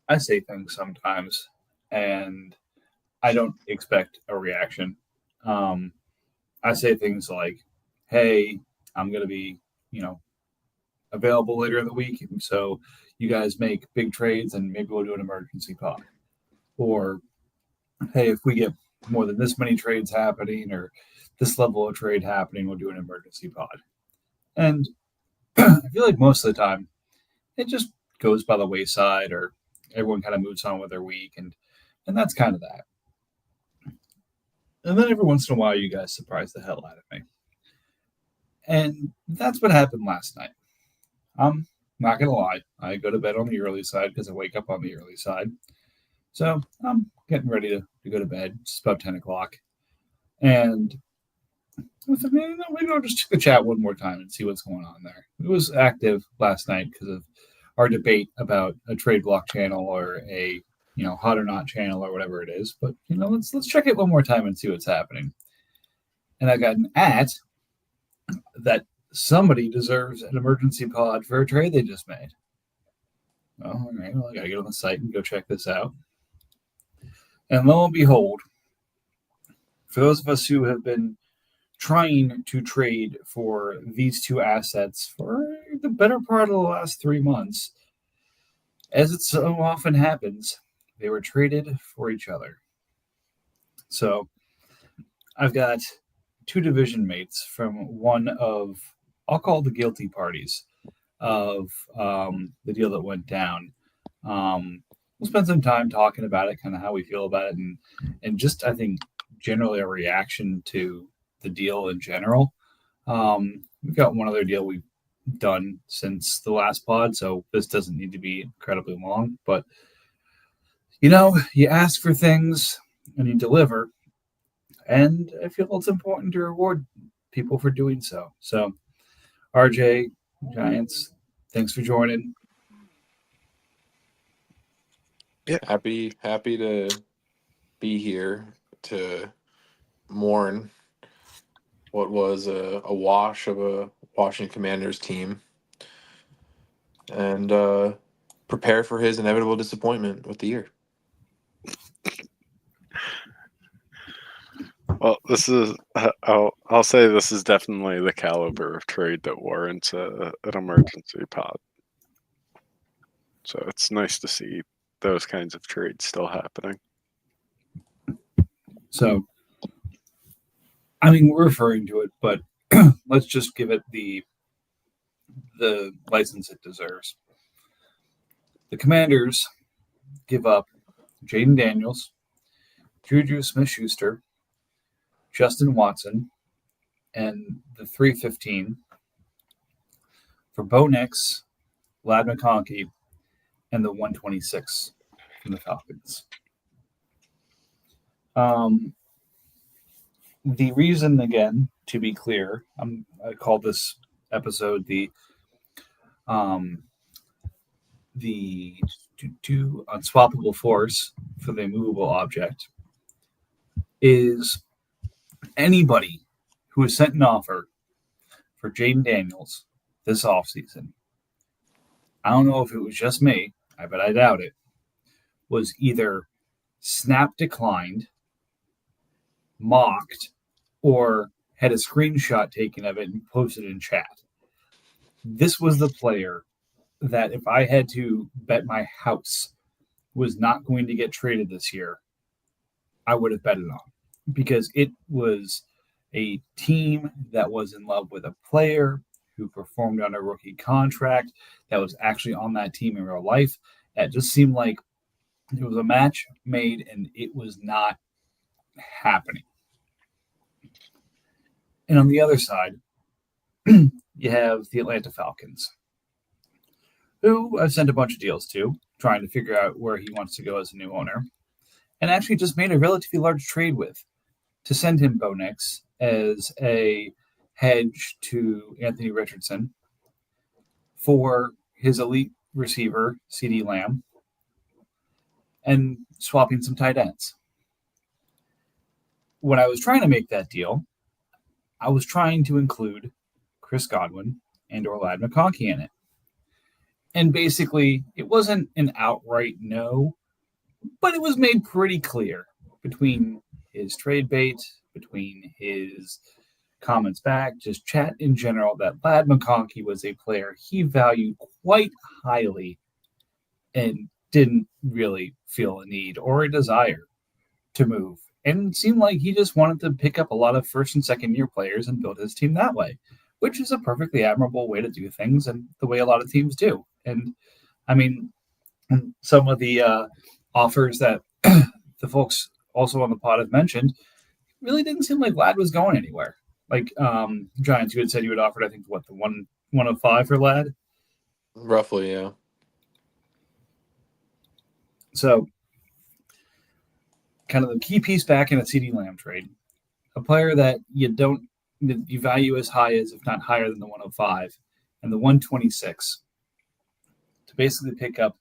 I say things sometimes, and I don't expect a reaction. Um, I say things like, "Hey, I'm going to be, you know, available later in the week, and so you guys make big trades, and maybe we'll do an emergency pod." Or, "Hey, if we get more than this many trades happening, or this level of trade happening, we'll do an emergency pod." And I feel like most of the time it just goes by the wayside, or everyone kind of moves on with their week, and that's kind of that. And then every once in a while, you guys surprise the hell out of me, and that's what happened last night. I'm not gonna lie, I go to bed on the early side because I wake up on the early side. So I'm getting ready to go to bed. It's about 10 o'clock, and I thought, maybe I'll just check the chat one more time and see what's going on there. It was active last night because of our debate about a trade block channel or a hot or not channel or whatever it is. But let's check it one more time and see what's happening. And I got an that somebody deserves an emergency pod for a trade they just made. Well, all right, I gotta get on the site and go check this out. And lo and behold, for those of us who have been trying to trade for these two assets for the better part of the last 3 months, as it so often happens, they were traded for each other. So I've got two division mates from one of, I'll call the guilty parties of the deal that went down. We'll spend some time talking about it, kind of how we feel about it, and just I think generally a reaction to the deal in general. We've got one other deal we've done since the last pod, so this doesn't need to be incredibly long. But you ask for things and you deliver, and I feel it's important to reward people for doing so. So, RJ, Giants, thanks for joining. Yeah, happy to be here to mourn what was a wash of a Washington Commanders team and prepare for his inevitable disappointment with the year. Well, this is I'll say this is definitely the caliber of trade that warrants an emergency pod. So it's nice to see those kinds of trades still happening. So, I mean, we're referring to it, but let's just give it the license it deserves. The Commanders give up Jaden Daniels, Juju Smith-Schuster, Justin Watson, and the 315 for Bo Nix, Lad McConkey, and the 126 from the Falcons. The reason, again, to be clear, I call this episode the unswappable force for the immovable object, is anybody who has sent an offer for Jaden Daniels this offseason, I don't know if it was just me, but I doubt it, was either snap declined, mocked, or had a screenshot taken of it and posted in chat. This was the player that if I had to bet my house was not going to get traded this year, I would have bet it on, because it was a team that was in love with a player who performed on a rookie contract, that was actually on that team in real life. It just seemed like it was a match made and it was not happening. And on the other side, you have the Atlanta Falcons, who I've sent a bunch of deals to, trying to figure out where he wants to go as a new owner, and actually just made a relatively large trade with to send him Bo Nix as a hedge to Anthony Richardson for his elite receiver, CeeDee Lamb, and swapping some tight ends. When I was trying to make that deal, I was trying to include Chris Godwin and or Lad McConkey in it. And basically, it wasn't an outright no, but it was made pretty clear between his trade bait, between his comments back, just chat in general, that Lad McConkey was a player he valued quite highly and didn't really feel a need or a desire to move. And it seemed like he just wanted to pick up a lot of first and second year players and build his team that way, which is a perfectly admirable way to do things and the way a lot of teams do. And I mean, some of the offers that the folks also on the pod have mentioned really didn't seem like Lad was going anywhere. Like Giants, you had said you had offered, I think, what, the 105 for Lad? Roughly, yeah. So, kind of the key piece back in a CD Lamb trade, a player that you value as high as, if not higher than the 105, and the 126 to basically pick up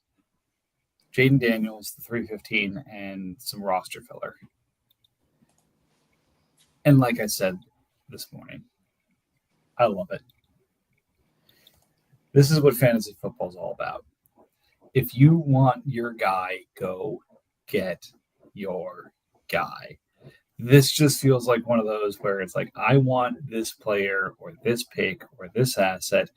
Jaden Daniels, the 315, and some roster filler. And like I said this morning, I love it. This is what fantasy football is all about. If you want your guy, go get your guy. This just feels like one of those where it's like, I want this player or this pick or this asset.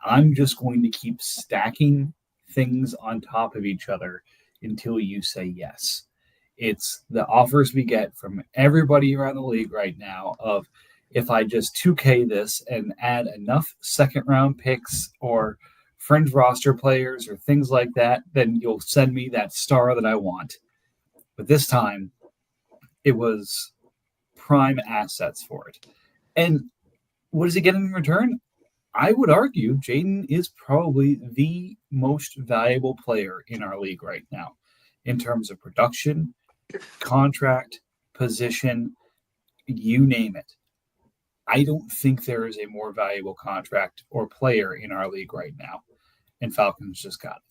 I'm just going to keep stacking things on top of each other until you say yes. It's the offers we get from everybody around the league right now of, if I just 2K this and add enough second round picks or fringe roster players or things like that, then you'll send me that star that I want. But this time, it was prime assets for it. And what is he getting in return? I would argue Jaden is probably the most valuable player in our league right now in terms of production, contract, position, you name it. I don't think there is a more valuable contract or player in our league right now. And Falcons just got it.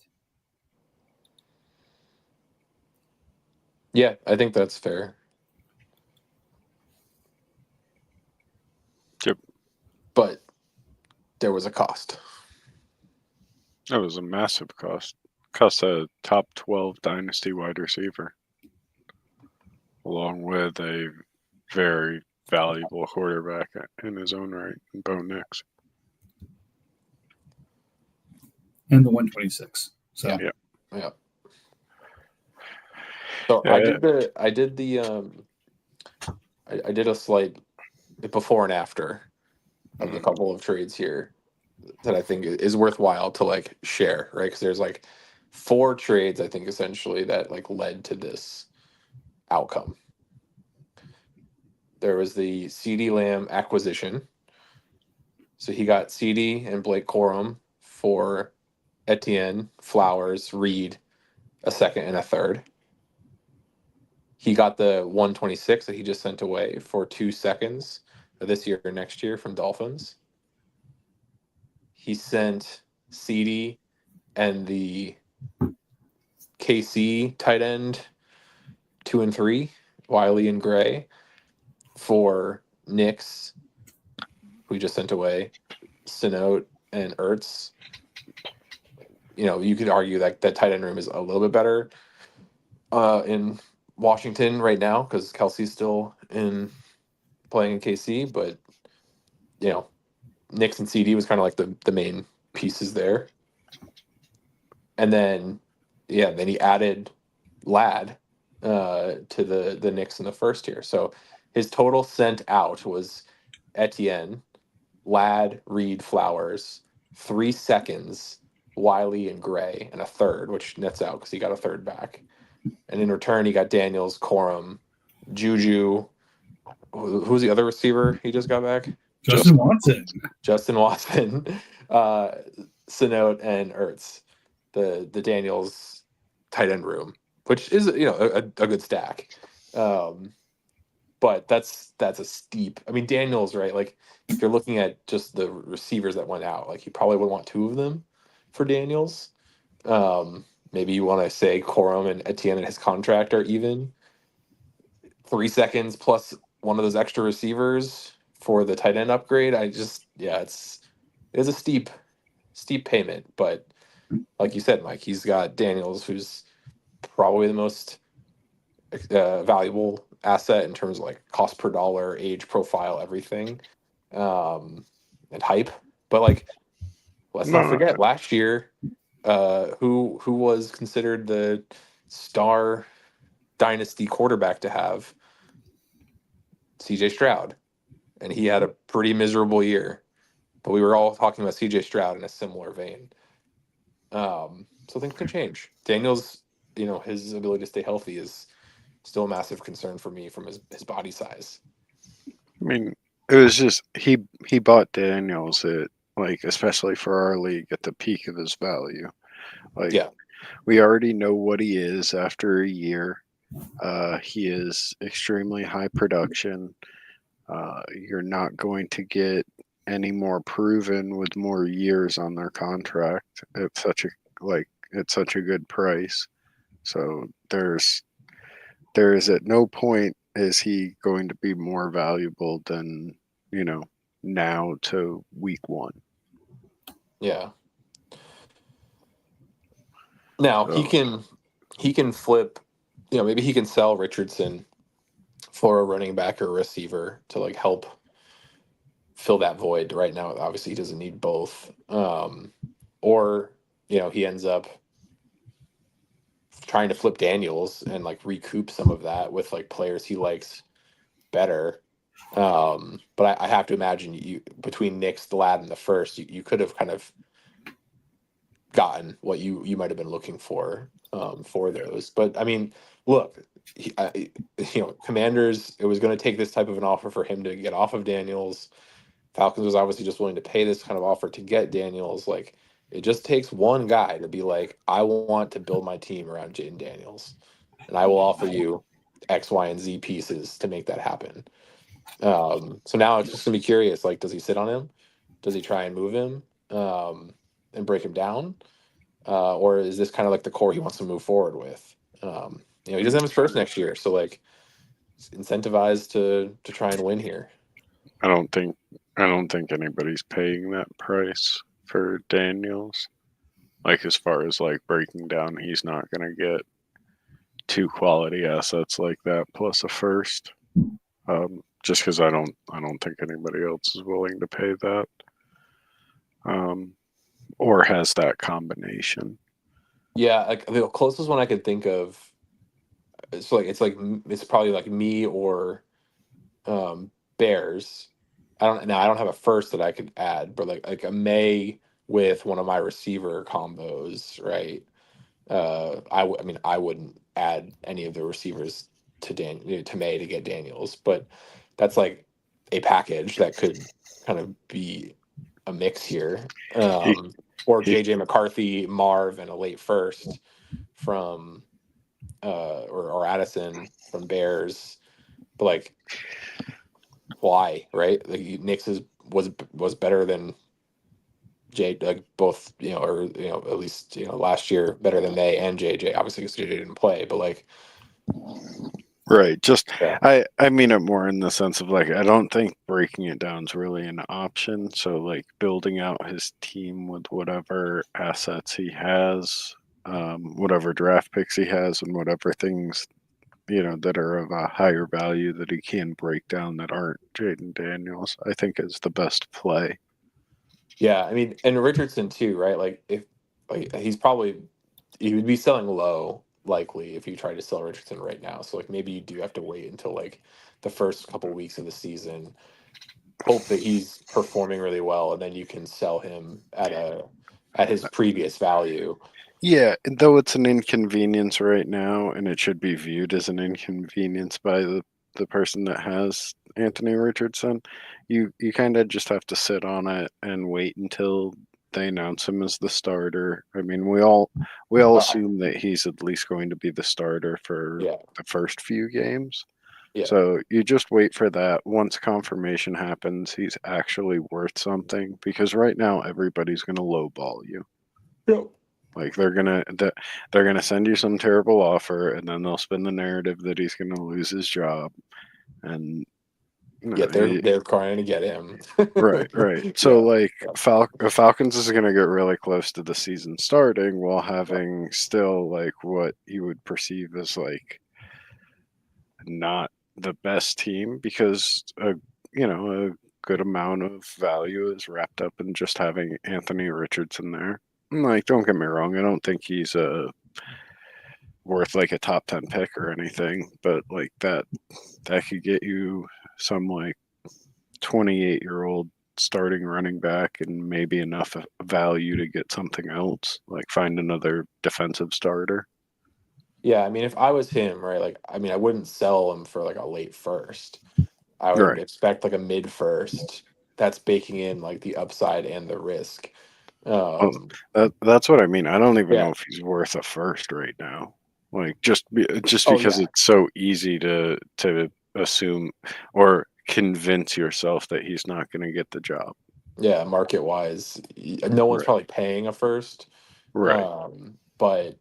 Yeah, I think that's fair. Yep. But there was a cost. That was a massive cost. Cost a top 12 dynasty wide receiver, along with a very valuable quarterback in his own right, Bo Nix. And the 126. So Yeah. So I did a slight before and after of a couple of trades here that I think is worthwhile to like share, right? Because there's like 4 trades I think essentially that like led to this outcome. There was the CD Lamb acquisition. So he got CD and Blake Corum for Etienne, Flowers, Reed, a second and a third. He got the 126 that he just sent away for 2 seconds this year or next year from Dolphins. He sent CD and the KC tight end 2 and 3, Wiley and Gray, for Knicks, who he just sent away, Sinote and Ertz. You know, you could argue that that tight end room is a little bit better in Washington right now because Kelsey's still playing in KC, but you know, Knicks and CD was kind of like the main pieces there. And then then he added Lad to the Knicks in the first year. So his total sent out was Etienne, Lad, Reed, Flowers, 3 seconds, Wiley and Gray, and a third, which nets out because he got a third back. And in return, he got Daniels, Corum, Juju. Who's the other receiver he just got back? Justin Watson. Justin Watson, Sinote, and Ertz. The Daniels tight end room, which is a good stack. But that's a steep. I mean, Daniels, right? Like if you're looking at just the receivers that went out, like you probably would want 2 of them for Daniels. Maybe you want to say Corum and Etienne and his contract are even 3 seconds plus one of those extra receivers for the tight end upgrade. It's a steep payment, but like you said, Mike, he's got Daniels, who's probably the most valuable asset in terms of like cost per dollar, age profile, everything, and hype. But like, let's not No, forget last year, who was considered the star dynasty quarterback to have CJ Stroud, and he had a pretty miserable year. But we were all talking about CJ Stroud in a similar vein. So things can change. Daniels, his ability to stay healthy is still a massive concern for me from his body size. I mean, it was just he bought Daniels at, like, especially for our league, at the peak of his value. Like, Yeah. we already know what he is after a year. He is extremely high production. You're not going to get any more proven with more years on their contract at such a good price. So there is at no point is he going to be more valuable than, now to week one. Yeah. Now So he can flip, maybe he can sell Richardson for a running back or a receiver to like help fill that void. Right now, obviously, he doesn't need both. Or he ends up trying to flip Daniels and like recoup some of that with like players he likes better. But I have to imagine you between Nick's, the lad, and the first, you could have kind of gotten what you might have been looking for those. But I mean, look, Commanders, it was going to take this type of an offer for him to get off of Daniels. Falcons was obviously just willing to pay this kind of offer to get Daniels. Like, it just takes one guy to be like, I want to build my team around Jaden Daniels, and I will offer you X, Y, and Z pieces to make that happen. So now it's just gonna be curious. Like, does he sit on him? Does he try and move him and break him down? Or is this kind of like the core he wants to move forward with? He doesn't have his first next year, so like, incentivized to try and win here. I don't think I don't think anybody's paying that price for Daniels. Like, as far as like breaking down, he's not gonna get two quality assets like that plus a first. Just because I don't think anybody else is willing to pay that, um, or has that combination. Yeah, like the closest one I could think of, it's probably like me or Bears. I don't have a first that I could add, but like a May with one of my receiver combos, right? I mean, I wouldn't add any of the receivers to May to get Daniels, but that's like a package that could kind of be a mix here. He Or he JJ McCarthy, Marv, and a late first from or Addison from Bears. But like, why, right? Like, Knicks was better than J, like both, or at least last year better than May and JJ. Obviously, because JJ didn't play, but like, Right. Just yeah, I mean it more in the sense of, like, I don't think breaking it down is really an option. So, like, building out his team with whatever assets he has, whatever draft picks he has, and whatever things, that are of a higher value that he can break down that aren't Jaden Daniels, I think is the best play. yeah. I mean, and Richardson too, right? Like, if like he would be selling low likely if you try to sell Richardson right now. So like, maybe you do have to wait until like the first couple weeks of the season, hope that he's performing really well, and then you can sell him at his previous value. Yeah, though it's an inconvenience right now, and it should be viewed as an inconvenience by the person that has Anthony Richardson, you kind of just have to sit on it and wait until they announce him as the starter. I mean, we all Uh, assume that he's at least going to be the starter for yeah, the first few games. yeah. So you just wait for that. Once confirmation happens, he's actually worth something, because right now everybody's going to lowball you. Yep. Like, they're gonna send you some terrible offer, and then they'll spin the narrative that he's gonna lose his job, and No, Yet they're trying to get him. right. So Yeah. like Falcons is going to get really close to the season starting while having still like what you would perceive as like not the best team because a good amount of value is wrapped up in just having Anthony Richardson there. And, like, don't get me wrong, I don't think he's worth like a top 10 pick or anything, but like that could get you some like 28-year-old starting running back and maybe enough value to get something else, like find another defensive starter. Yeah, I mean, if I was him, right, like, I mean, I wouldn't sell him for like a late first. I would Right. expect like a mid first that's baking in like the upside and the risk. Well, Um, that's what I mean. I don't even yeah. know if he's worth a first right now. Like just Oh because yeah. it's so easy to assume or convince yourself that he's not going to get the job. Yeah. Market wise, no one's Right. probably paying a first. Right. But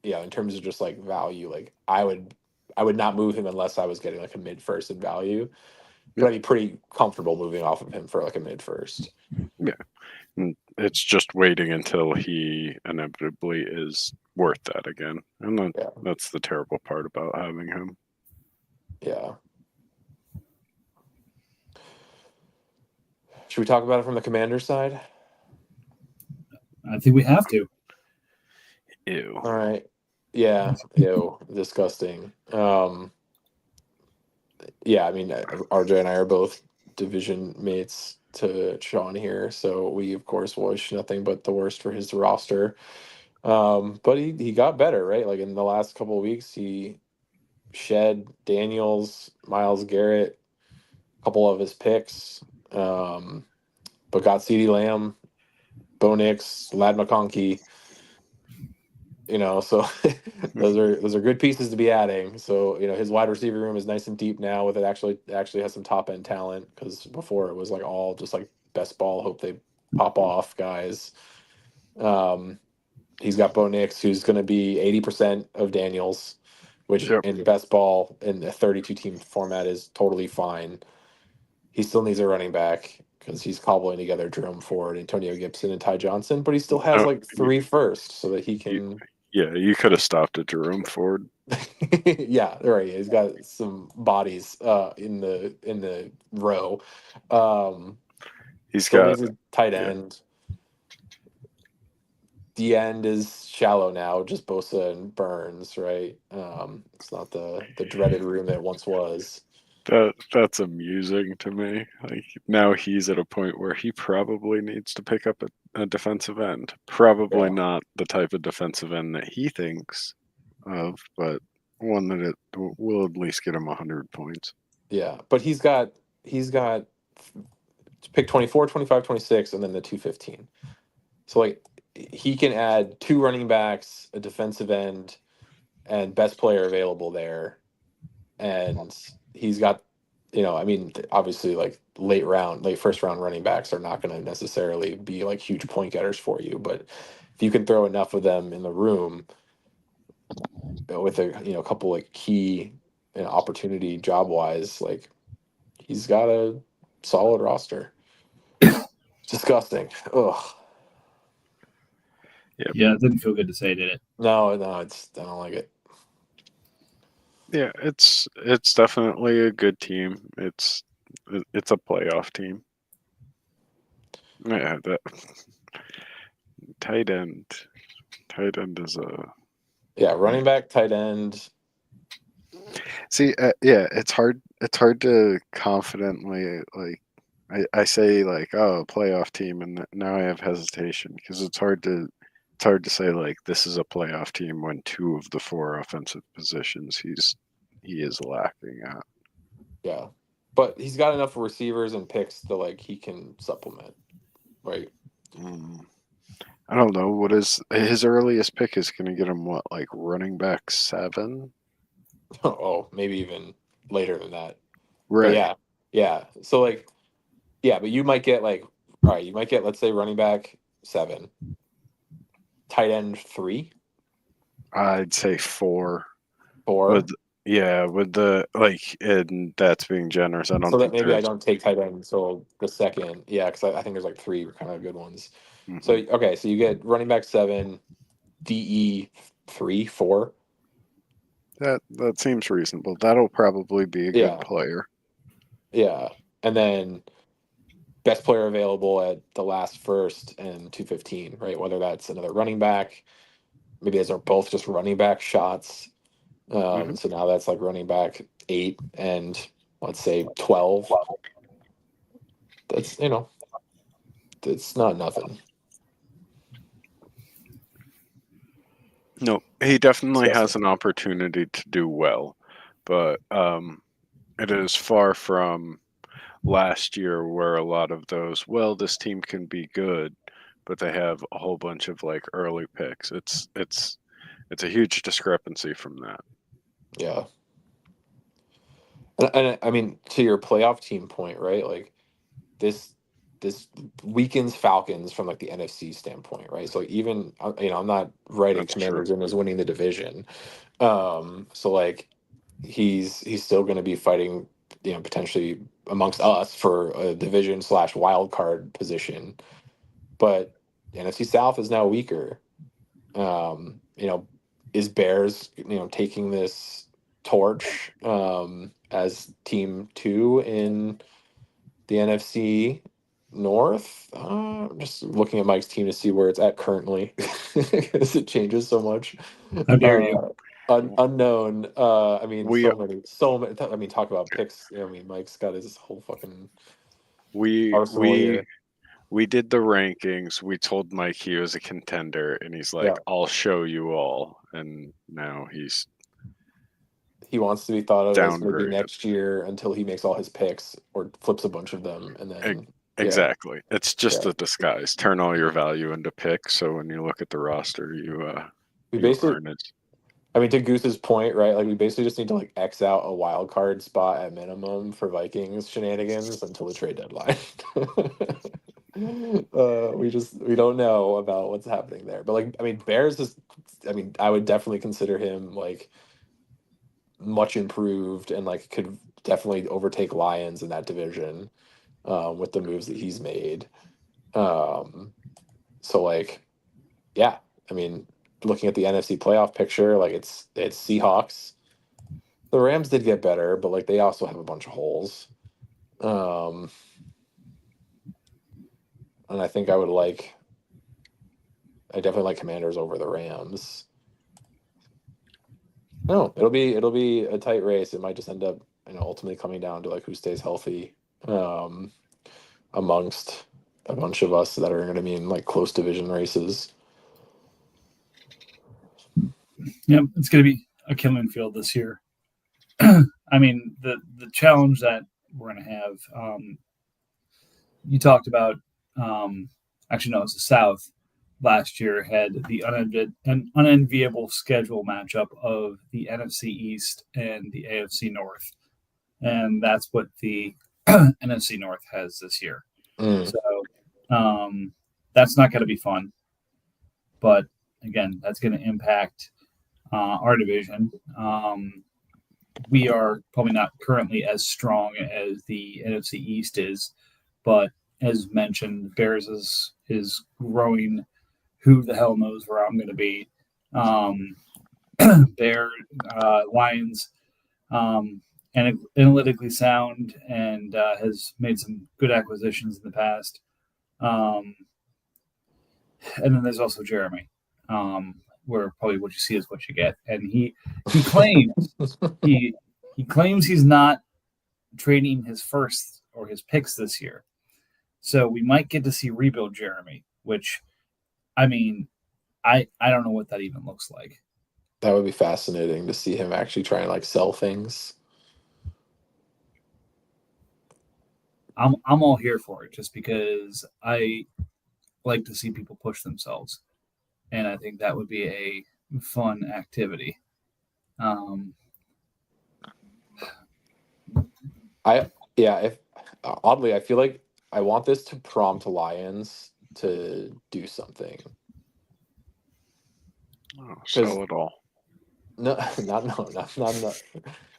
yeah, in terms of just like value, like I would not move him unless I was getting like a mid first in value. But Yep. I'd be pretty comfortable moving off of him for like a mid first. Yeah. And it's just waiting until he inevitably is worth that again. And Yeah. that's the terrible part about having him. Yeah. Should we talk about it from the commander side? I think we have to. Ew. All right. Yeah. Ew. Disgusting. Yeah, I mean, RJ and I are both division mates to Sean here, so we of course wish nothing but the worst for his roster. But he got better, right? Like in the last couple of weeks, he shed Daniels, Miles Garrett, a couple of his picks, but got CeeDee Lamb, Bo Nix, Lad McConkey. So those are good pieces to be adding. So his wide receiver room is nice and deep now with it actually has some top end talent because before it was like all just like best ball, hope they pop off guys. Um, he's got Bo Nix who's going to be 80% of Daniels, which Yep. in best ball in the 32 team format is totally fine. He still needs a running back because he's cobbling together Jerome Ford, Antonio Gibson, and Ty Johnson, but he still has No, like three first so that he you, can. yeah, you could have stopped at Jerome Ford. Yeah, right. He's got some bodies in the row. Um, He's Still got needs a tight yeah. end. The end is shallow now, just Bosa and Burns, right? It's not the dreaded room that it once was. That's amusing to me. Like now he's at a point where he probably needs to pick up a defensive end. Probably Yeah, not the type of defensive end that he thinks of, but one that it will at least get him 100 points. yeah. But he's got pick 24, 25, 26, and then the 215. So like he can add two running backs, a defensive end, and best player available there. And he's got, I mean, obviously, like late first round running backs are not going to necessarily be like huge point getters for you, but if you can throw enough of them in the room with a couple like key opportunity job wise, like he's got a solid roster. Disgusting. Ugh. Yep. Yeah, it didn't feel good to say, did it? No, I don't like it. Yeah, it's definitely a good team. It's a playoff team. Yeah, that tight end. Tight end is a Yeah, running back, tight end. see. Yeah, it's hard. It's hard to confidently like. I say like, oh, playoff team, and now I have hesitation because it's hard to say like this is a playoff team when two of the four offensive positions he is lacking at. Yeah, but he's got enough receivers and picks that like he can supplement, right? Mm. I don't know what is his earliest pick is going to get him what like running back 7, Oh, maybe even later than that. But right? yeah, yeah. So like, yeah, but you might get like, all right, you might get let's say running back 7, tight end 3, I'd say 4. But 4. Yeah, with the and that's being generous. I don't So that think maybe I there's. don't take tight end until the second. Yeah, because I think there's like three kind of good ones. So Mhm. okay, so you get running back 7, DE 3, 4. That seems reasonable. That'll probably be a good Yeah, player. yeah, and then best player available at the last first and 215, right? Whether that's another running back, maybe those are both just running back shots. Hmm. So now that's like running back 8 and let's say 12. That's it's not nothing. No, he definitely So has an opportunity to do well, but it is far from last year where a lot of those. Well, this team can be good, but they have a whole bunch of early picks. It's a huge discrepancy from that. yeah, and I mean to your playoff team point, right? Like this this weakens Falcons from like the NFC standpoint, right? So even I'm not writing That's true. Commanders in as winning the division. So like he's still going to be fighting, potentially amongst us for a division slash wild card position. But the NFC South is now weaker. Is Bears, taking this torch as team 2 in the NFC North? I'm just looking at Mike's team to see where it's at currently because it changes so much. How dare you? Uh, unknown. I mean, We so many. I mean, talk about picks. I mean, Mike's got his whole fucking we arsenal we here. we did the rankings. We told Mike he was a contender, and he's like, Yeah, "I'll show you all." And now he's he wants to be thought of as maybe downgraded. next year until he makes all his picks or flips a bunch of them, and E- then yeah, Exactly. It's just yeah. a disguise. Turn all your value into picks, so when you look at the roster, We you basically, aren't as. I mean, to Goose's point, right? Like, we basically just need to like X out a wild card spot at minimum for Vikings shenanigans until the trade deadline. We don't know about what's happening there, but like, I mean, Bears is, I mean, I would definitely consider him like much improved and like could definitely overtake Lions in that division with the moves that he's made. Um, so like, yeah, I mean, looking at the NFC playoff picture, like it's Seahawks. The Rams did get better, but like they also have a bunch of holes. Um, and I think I definitely like Commanders over the Rams. No, it'll be a tight race. It might just end up, ultimately coming down to like who stays healthy um, amongst a bunch of us that are going to be in like close division races. Yep, it's going to be a killing field this year. I mean, the challenge that we're going to have. You talked about. Um, Actually, no, it's the South. Last year had the an unenviable schedule matchup of the NFC East and the AFC North, and that's what the NFC North has this year. Mm. So that's not going to be fun. But again, that's going to impact our division. We are probably not currently as strong as the NFC East is, but as mentioned, Bears is growing. Who the hell knows where I'm going to be? Um, Bear Lions, analytically sound and has made some good acquisitions in the past. Um, and then there's also Jeremy, where probably what you see is what you get. And he claims he he claims he's not trading his first or his picks this year. So we might get to see rebuild Jeremy, which I mean, I don't know what that even looks like. That would be fascinating to see him actually try and like sell things. I'm all here for it just because I like to see people push themselves, and I think that would be a fun activity. Um, I yeah, if oddly, I feel like I want this to prompt Lions to do something Oh, because sell it all. No, not.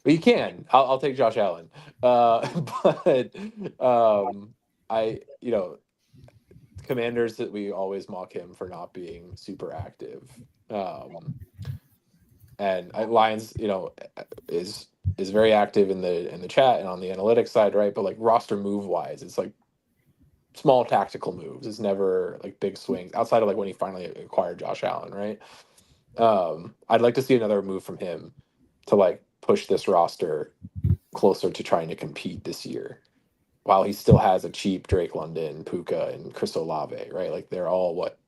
But you can. I'll take Josh Allen. But I Commanders that we always mock him for not being super active. Um, and Lions, is very active in the chat and on the analytics side, right? But like roster move wise, it's like small tactical moves. It's never like big swings outside of like when he finally acquired Josh Allen, right? I'd like to see another move from him to like push this roster closer to trying to compete this year, while he still has a cheap Drake London, Puka, and Chris Olave, right? Like they're all what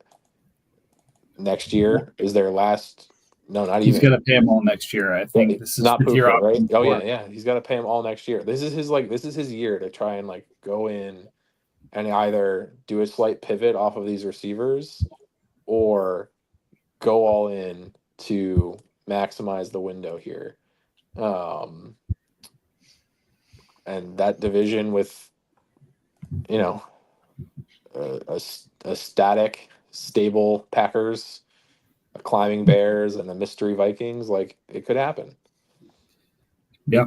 next year is their last. No, not He's even. going to pay them all next year. I think this is Not fifth year Puka, right? option. Oh yeah. He's got to pay him all next year. This is his year to try and like go in and either do a slight pivot off of these receivers or go all in to maximize the window here. And that division with a static, stable Packers, a climbing Bears, and a mystery Vikings, like it could happen. Yeah.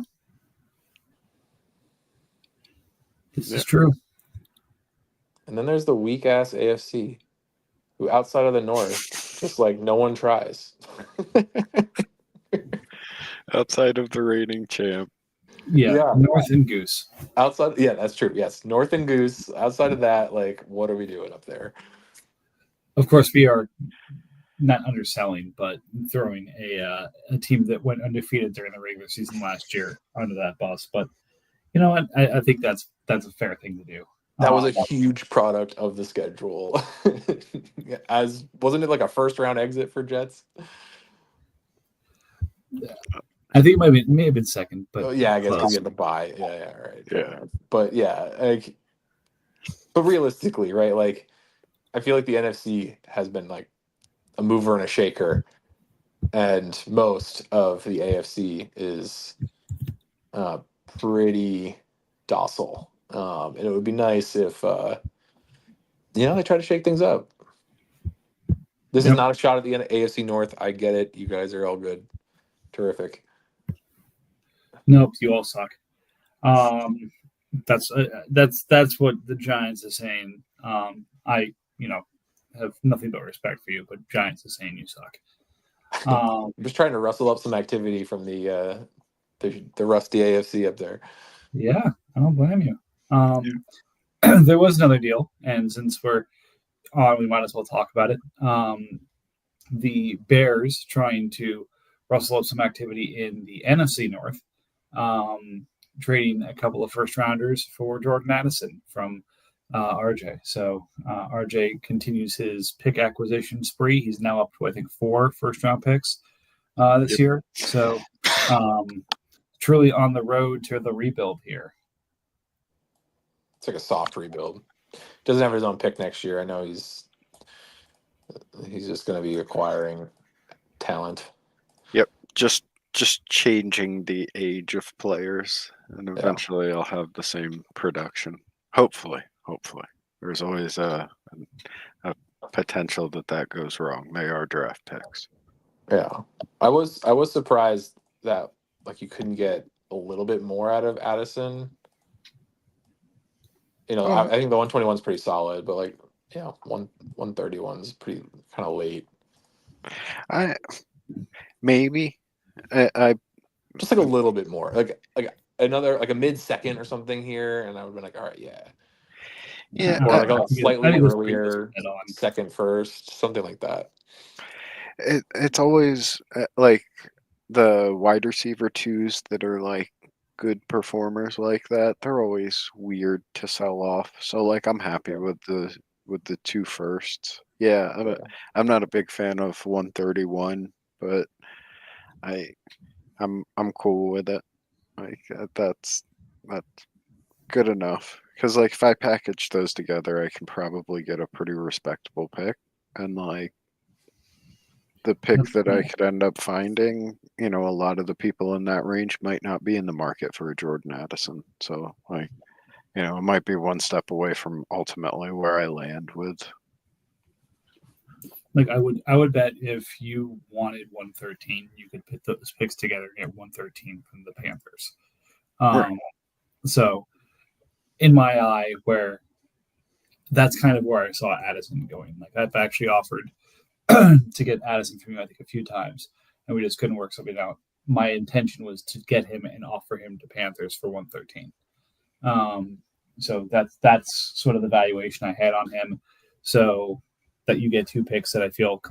This is true. And then there's the weak ass AFC, who outside of the North, just like no one tries. Outside of the reigning champ. Yeah. North and Goose. Outside, yeah, that's true. Yes, North and Goose. Outside of that, like, what are we doing up there? Of course, we are not underselling, but throwing a team that went undefeated during the regular season last year onto that bus. But you know what? I think that's a fair thing to do. That was a huge product of the schedule. As wasn't it like a first round exit for Jets? I think it may have been second, but I guess because you had to buy. Yeah, right. Yeah. But like, but realistically, right? Like, I feel like the NFC has been like a mover and a shaker, and most of the AFC is pretty docile. And it would be nice if they try to shake things up. This is not a shot at the AFC North. I get it. You guys are all good. Terrific. Nope, you all suck. That's what the Giants are saying. I have nothing but respect for you, but Giants are saying you suck. I'm just trying to rustle up some activity from the rusty AFC up there. Yeah, I don't blame you. There was another deal, and since we're on, we might as well talk about it. The Bears trying to rustle up some activity in the NFC North, trading a couple of first rounders for Jordan Addison from RJ. So RJ continues his pick acquisition spree. He's now up to, I think, 4 first round picks this year. So truly on the road to the rebuild here. It's like a soft rebuild. Doesn't have his own pick next year. I know he's just going to be acquiring talent. Yep, just changing the age of players, and eventually I'll have the same production. Hopefully. There's always a potential that goes wrong. They are draft picks. Yeah, I was surprised that like you couldn't get a little bit more out of Addison. I think the 121 is pretty solid, but like 131 is pretty kind of late. Maybe just like a little bit more, like another like a mid-second or something here, and I would have been like, all right, or like a slightly earlier second, first, something like that. It's always like the wide receiver 2s that are like good performers like that. They're always weird to sell off. So like I'm happy with the 2 firsts. Yeah, I'm not a big fan of 131, but I'm cool with it. Like that's good enough. Because like if I package those together, I can probably get a pretty respectable pick. And like the pick that I could end up finding, a lot of the people in that range might not be in the market for a Jordan Addison. So like, it might be one step away from ultimately where I land with. Like I would bet if you wanted 113, you could put those picks together and get 113 from the Panthers. Right. So in my eye, where that's kind of where I saw Addison going. Like I've actually offered to get Addison from you, I think, a few times, and we just couldn't work something out. My intention was to get him and offer him to Panthers for 113. So that's sort of the valuation I had on him. So that you get two picks that I feel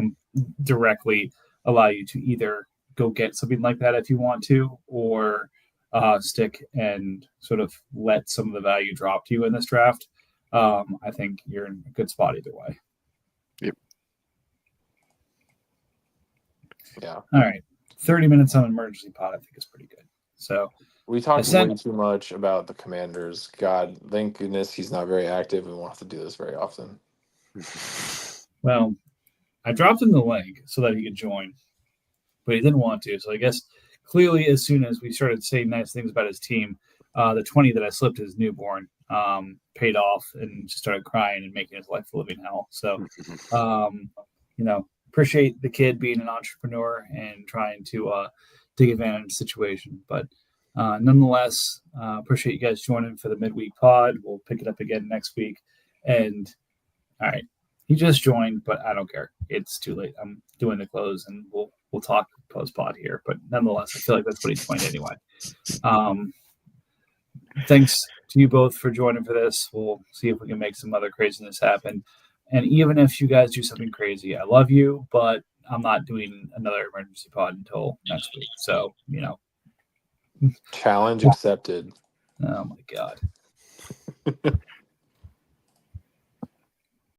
directly allow you to either go get something like that if you want to, or stick and sort of let some of the value drop to you in this draft. I think you're in a good spot either way. Yep. Yeah. All right. 30 minutes on emergency pod, I think is pretty good. So we talked way too much about the Commanders. God, thank goodness he's not very active and won't have to do this very often. Well, I dropped him the link so that he could join, but he didn't want to. So I guess clearly, as soon as we started saying nice things about his team, the 20 that I slipped his newborn paid off and just started crying and making his life a living hell. So, appreciate the kid being an entrepreneur and trying to take advantage of the situation. But nonetheless, appreciate you guys joining for the midweek pod. We'll pick it up again next week. And all right, he just joined, but I don't care. It's too late. I'm doing the close, and we'll talk post pod here. But nonetheless, I feel like that's what he's playing anyway. Thanks to you both for joining for this. We'll see if we can make some other craziness happen. And even if you guys do something crazy, I love you, but I'm not doing another emergency pod until next week. So, Challenge accepted. Oh my God.